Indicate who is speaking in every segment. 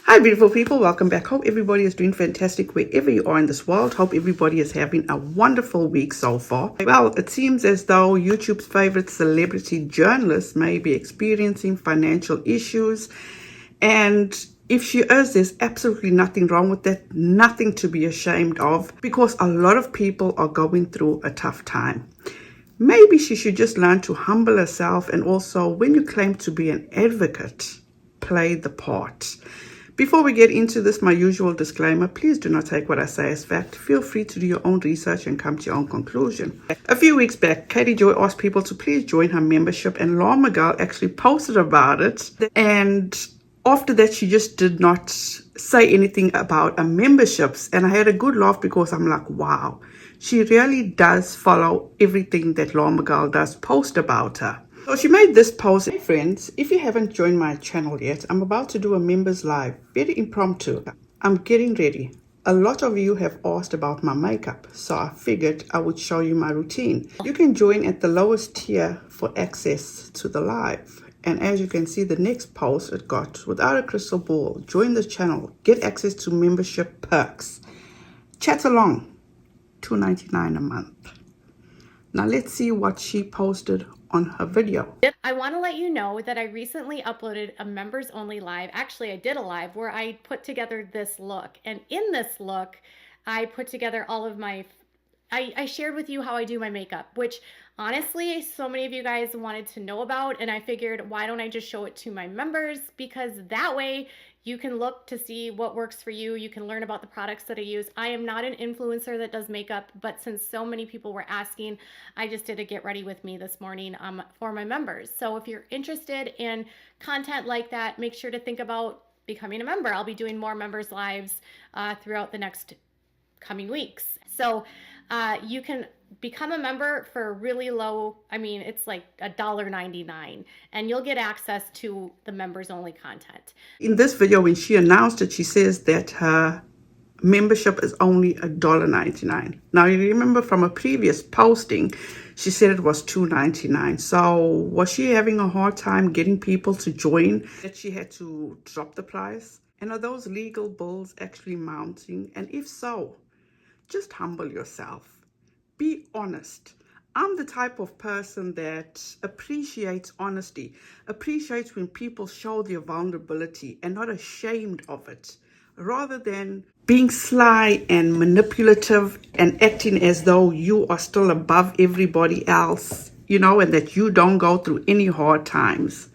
Speaker 1: Hi beautiful people, welcome back. Hope everybody is doing fantastic wherever you are in this world. Hope everybody is having a wonderful week so far. Well, it seems as though YouTube's favorite celebrity journalist may be experiencing financial issues, and if she is, there's absolutely nothing wrong with that, nothing to be ashamed of, because a lot of people are going through a tough time. Maybe she should just learn to humble herself, and also when you claim to be an advocate, play the part. Before we get into this, my usual disclaimer, please do not take what I say as fact. Feel free to do your own research and come to your own conclusion. A few weeks back, Katie Joy asked people to please join her membership, and Laura McGill actually posted about it. And after that, she just did not say anything about her memberships. And I had a good laugh because I'm like, wow, she really does follow everything that Laura McGill does post about her. So she made this post. Hey friends, if you haven't joined my channel yet, I'm about to do a members live, very impromptu. I'm getting ready. A lot of you have asked about my makeup, so I figured I would show you my routine. You can join at the lowest tier for access to the live. And as you can see, the next post it got, without a crystal ball, join the channel, get access to membership perks. Chat along, $2.99 a month. Now let's see what she posted on her video.
Speaker 2: I want to let you know that I recently uploaded a members only live. Actually, I did a live where I put together this look. And in this look, I put together all of my, I shared with you how I do my makeup, which honestly, so many of you guys wanted to know about. And I figured, why don't I just show it to my members? Because that way you can look to see what works for you. You can learn about the products that I use. I am not an influencer that does makeup, but since so many people were asking, I just did a get ready with me this morning for my members. So if you're interested in content like that, make sure to think about becoming a member. I'll be doing more members lives throughout the next coming weeks. So you can become a member for really low, I mean, it's like $1.99, and you'll get access to the members only content.
Speaker 1: In this video, when she announced it, she says that her membership is only $1.99. Now, you remember from a previous posting, she said it was $2.99. So was she having a hard time getting people to join that she had to drop the price? And are those legal bills actually mounting? And if so, just humble yourself. Be honest. I'm the type of person that appreciates honesty, appreciates when people show their vulnerability and not ashamed of it, rather than being sly and manipulative and acting as though you are still above everybody else, you know, and that you don't go through any hard times.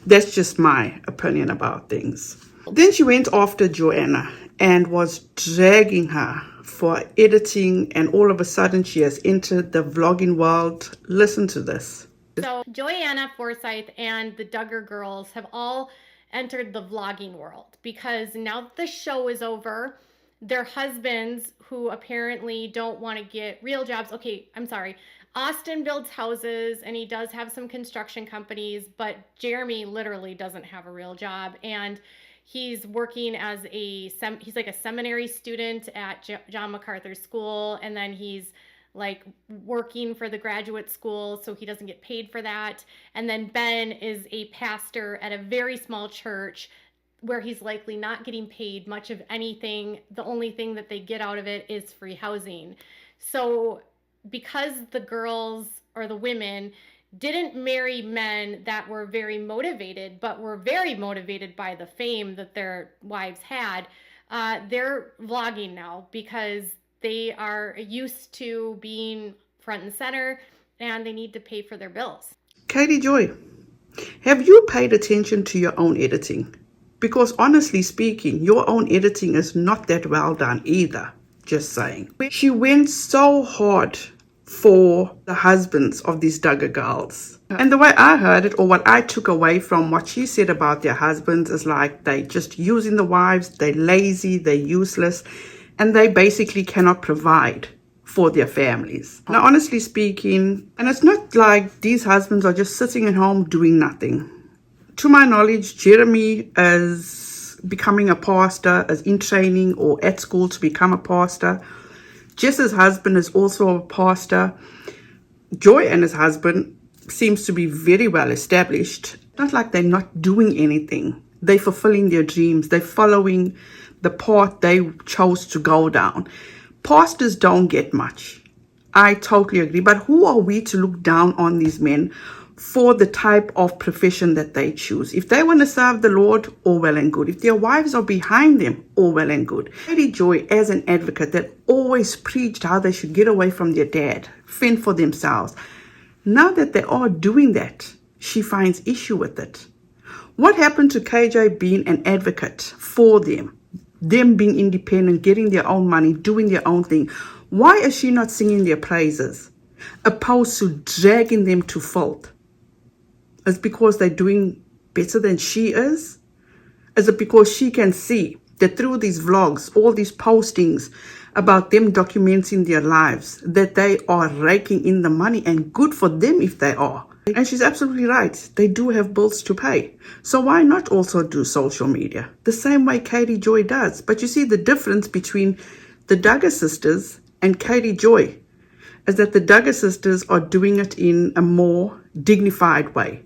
Speaker 1: That's just my opinion about things. Then she went after Joanna and was dragging her for editing, and all of a sudden she has entered the vlogging world. Listen to this.
Speaker 2: So Joanna Forsyth and the Duggar girls have all entered the vlogging world because now that the show is over, their husbands, who apparently don't want to get real jobs. Okay, I'm sorry. Austin builds houses and he does have some construction companies, but Jeremy literally doesn't have a real job. And he's working as he's like a seminary student at John MacArthur School, and then he's like working for the graduate school, so he doesn't get paid for that. And then Ben is a pastor at a very small church where he's likely not getting paid much of anything. The only thing that they get out of it is free housing. So because the girls or the women didn't marry men that were very motivated, but were very motivated by the fame that their wives had, they're vlogging now because they are used to being front and center and they need to pay for their bills.
Speaker 1: Katie Joy, have you paid attention to your own editing? Because honestly speaking, your own editing is not that well done either. Just saying. She went so hard for the husbands of these Duggar girls. And the way I heard it, or what I took away from what she said about their husbands, is like they just using the wives, they're lazy, they're useless, and they basically cannot provide for their families. Now, honestly speaking, and it's not like these husbands are just sitting at home doing nothing. To my knowledge, Jeremy is becoming a pastor, is in training or at school to become a pastor. Jess's husband is also a pastor. Joy and his husband seems to be very well established. Not like they're not doing anything. They're fulfilling their dreams. They're following the path they chose to go down. Pastors don't get much. I totally agree. But who are we to look down on these men for the type of profession that they choose? If they want to serve the Lord, all well and good. If their wives are behind them, all well and good. Lady Joy, as an advocate that always preached how they should get away from their dad, fend for themselves. Now that they are doing that, she finds issue with it. What happened to KJ being an advocate for them being independent, getting their own money, doing their own thing? Why is she not singing their praises, opposed to dragging them to fault? Is it because they're doing better than she is? Is it because she can see that through these vlogs, all these postings about them documenting their lives, that they are raking in the money, and good for them if they are? And she's absolutely right. They do have bills to pay. So why not also do social media? The same way Katie Joy does. But you see the difference between the Duggar sisters and Katie Joy is that the Duggar sisters are doing it in a more dignified way,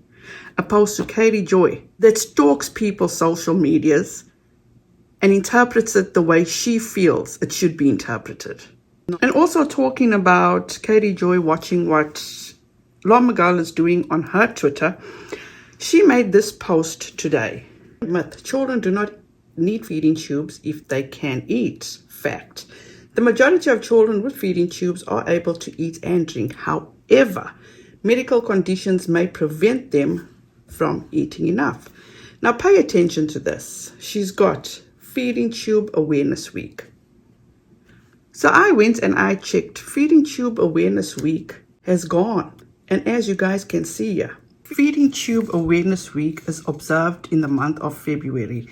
Speaker 1: opposed to Katie Joy that stalks people's social medias and interprets it the way she feels it should be interpreted. And also talking about Katie Joy watching what Lauren McGill is doing on her Twitter, she made this post today. Myth: children do not need feeding tubes if they can eat. Fact: the majority of children with feeding tubes are able to eat and drink. However, medical conditions may prevent them from eating enough. Now pay attention to this. She's got Feeding Tube Awareness Week. So I went and I checked. Feeding Tube Awareness Week has gone. And as you guys can see here, Feeding Tube Awareness Week is observed in the month of February.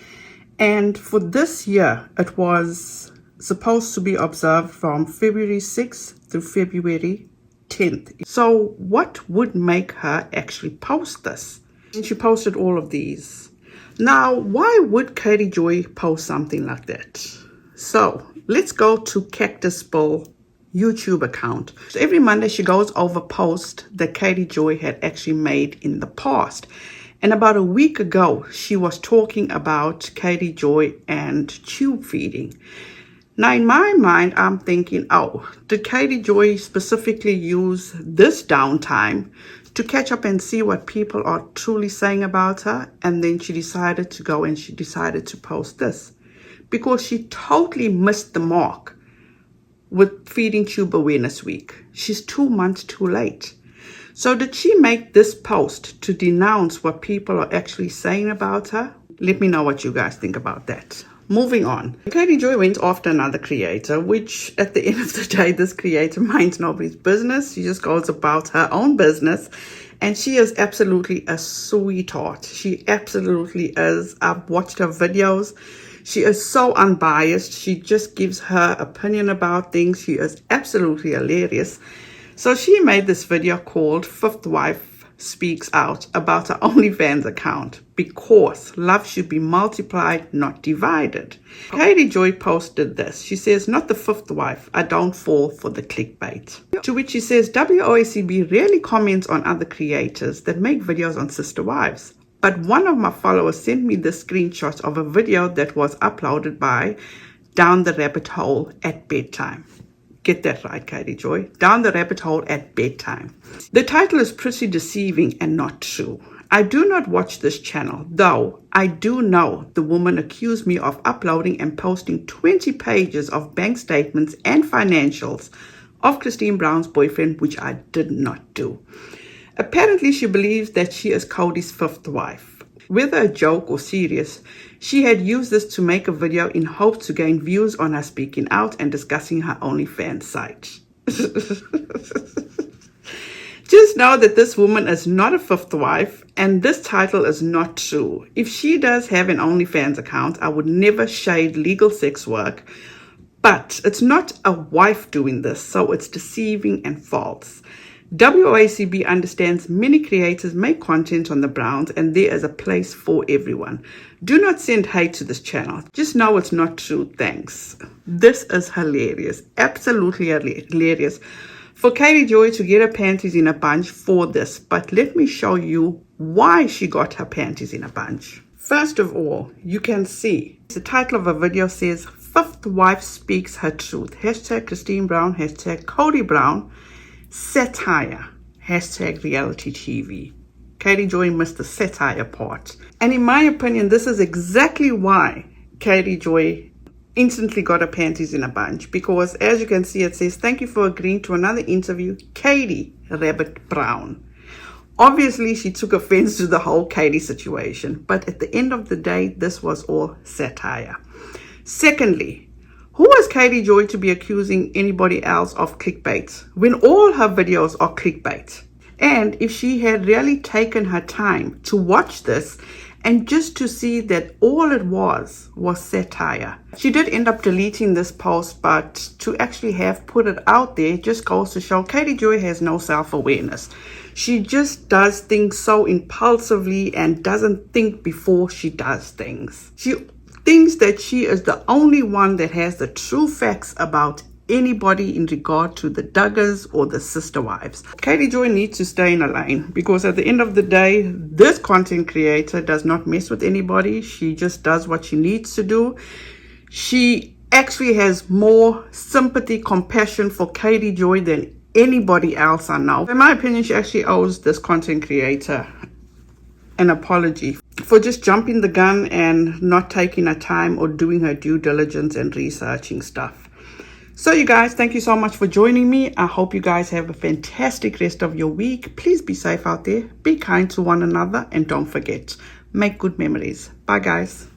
Speaker 1: And for this year, it was supposed to be observed from February 6th through February 10th. So what would make her actually post this? And she posted all of these. Now, why would Katie Joy post something like that? So let's go to Cactus Bill YouTube account. So every Monday she goes over posts that Katie Joy had actually made in the past. And about a week ago, she was talking about Katie Joy and tube feeding. Now in my mind, I'm thinking, oh, did Katie Joy specifically use this downtime to catch up and see what people are truly saying about her? And then she decided to go and she decided to post this because she totally missed the mark with Feeding Tube Awareness Week. She's 2 months too late. So did she make this post to denounce what people are actually saying about her? Let me know what you guys think about that. Moving on. Katie Joy went after another creator, which at the end of the day, this creator minds nobody's business. She just goes about her own business. And she is absolutely a sweetheart. She absolutely is. I've watched her videos. She is so unbiased. She just gives her opinion about things. She is absolutely hilarious. So she made this video called Fifth Wife Speaks Out about her OnlyFans account because love should be multiplied, not divided. Katie Joy posted this. She says, not the fifth wife. I don't fall for the clickbait. To which she says, WOACB rarely comments on other creators that make videos on sister wives. But one of my followers sent me the screenshot of a video that was uploaded by Down the Rabbit Hole at Bedtime. Get that right, Katie Joy. Down the Rabbit Hole at Bedtime. The title is pretty deceiving and not true. I do not watch this channel, though I do know the woman accused me of uploading and posting 20 pages of bank statements and financials of Christine Brown's boyfriend, which I did not do. Apparently, she believes that she is Cody's fifth wife. Whether a joke or serious, she had used this to make a video in hopes to gain views on her speaking out and discussing her OnlyFans site. Just know that this woman is not a fifth wife and this title is not true. If she does have an OnlyFans account, I would never shade legal sex work, but it's not a wife doing this, so it's deceiving and false. WOACB understands many creators make content on the Browns and there is a place for everyone. Do not send hate to this channel. Just know it's not true. Thanks. This is hilarious. Absolutely hilarious. For Katie Joy to get her panties in a bunch for this. But let me show you why she got her panties in a bunch. First of all, you can see the title of a video says Fifth Wife Speaks Her Truth. Hashtag Christine Brown, hashtag Cody Brown, satire, hashtag reality TV. Katie Joy missed the satire part. And in my opinion, this is exactly why Katie Joy instantly got her panties in a bunch, because as you can see, it says, thank you for agreeing to another interview, Katie Rabbit Brown. Obviously, she took offense to the whole Katie situation, but at the end of the day, this was all satire. Secondly, who is Katie Joy to be accusing anybody else of clickbait when all her videos are clickbait? And if she had really taken her time to watch this and just to see that all it was satire. She did end up deleting this post, but to actually have put it out there just goes to show Katie Joy has no self-awareness. She just does things so impulsively and doesn't think before she does things. She thinks that she is the only one that has the true facts about anybody in regard to the Duggars or the sister wives. Katie Joy needs to stay in a lane, because at the end of the day, this content creator does not mess with anybody. She just does what she needs to do. She actually has more sympathy, compassion for Katie Joy than anybody else I know. In my opinion, she actually owes this content creator an apology for just jumping the gun and not taking her time or doing her due diligence and researching stuff. So you guys, thank you so much for joining me. I hope you guys have a fantastic rest of your week. Please be safe out there. Be kind to one another. And don't forget, make good memories. Bye guys.